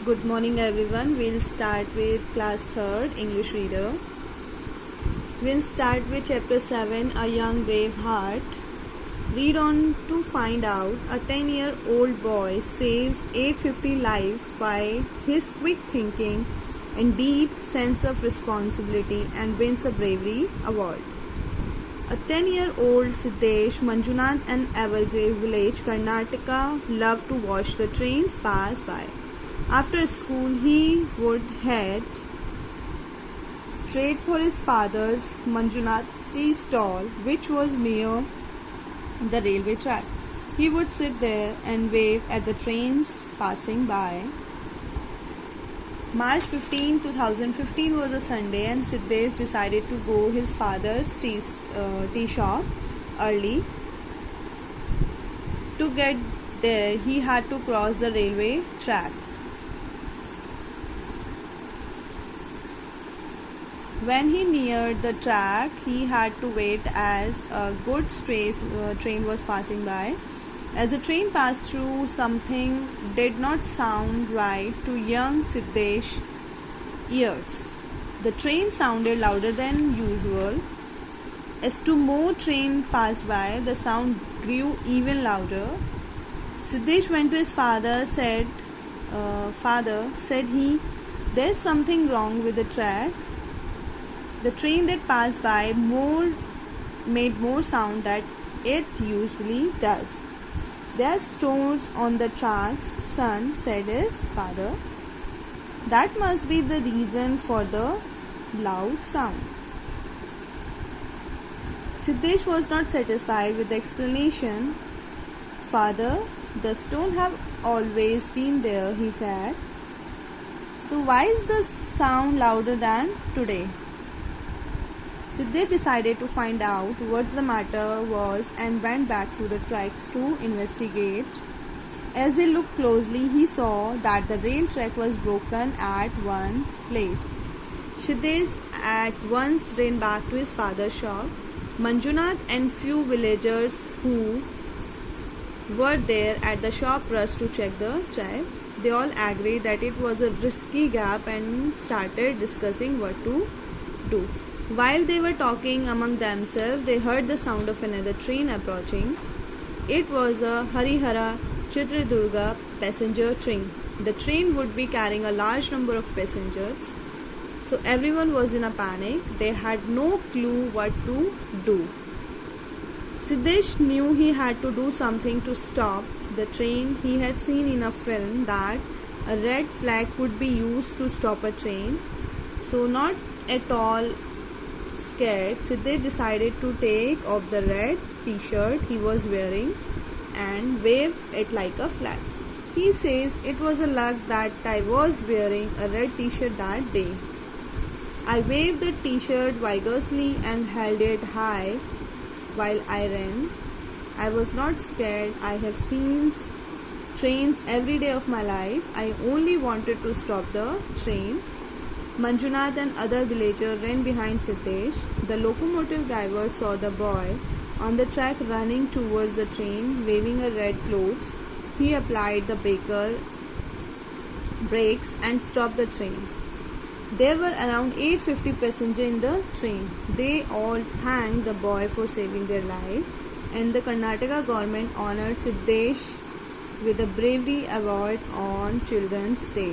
Good morning everyone. We'll start with class 3rd English reader. We'll start with chapter 7, A Young Brave Heart. Read on to find out a 10-year-old boy saves 850 lives by his quick thinking and deep sense of responsibility and wins a bravery award. A 10-year-old Siddesh, Manjunath and Evergrave village, Karnataka, loved to watch the trains pass by. After school, he would head straight for his father's Manjunath's tea stall, which was near the railway track. He would sit there and wave at the trains passing by. March 15, 2015 was a Sunday and Siddesh decided to go his father's tea shop early. To get there, he had to cross the railway track. When he neared the track, he had to wait as a goods train was passing by. As the train passed through, something did not sound right to young Siddesh's ears. The train sounded louder than usual. As two more trains passed by, the sound grew even louder. Siddesh went to his father, said he, "There's something wrong with the track." The train that passed by made more sound than it usually does. "There are stones on the tracks, son," said his father. "That must be the reason for the loud sound." Siddesh was not satisfied with the explanation. "Father, the stones have always been there," he said. "So why is the sound louder than today?" Siddesh decided to find out what the matter was and went back to the tracks to investigate. As he looked closely, he saw that the rail track was broken at one place. Siddesh at once ran back to his father's shop. Manjunath and few villagers who were there at the shop rushed to check the track. They all agreed that it was a risky gap and started discussing what to do. While they were talking among themselves, they heard the sound of another train approaching. It was a Harihara Chitradurga passenger train. The train would be carrying a large number of passengers, so everyone was in a panic. They had no clue what to do. Siddesh knew he had to do something to stop the train. He had seen in a film that a red flag could be used to stop a train. So not at all scared, Siddesh decided to take off the red t-shirt he was wearing and wave it like a flag. He says, "It was a luck that I was wearing a red t-shirt that day. I waved the t-shirt vigorously and held it high while I ran. I was not scared. I have seen trains every day of my life. I only wanted to stop the train." Manjunath and other villagers ran behind Siddesh. The locomotive driver saw the boy on the track running towards the train, waving a red cloth. He applied the brakes and stopped the train. There were around 850 passengers in the train. They all thanked the boy for saving their life, and the Karnataka government honored Siddesh with a bravery award on Children's Day.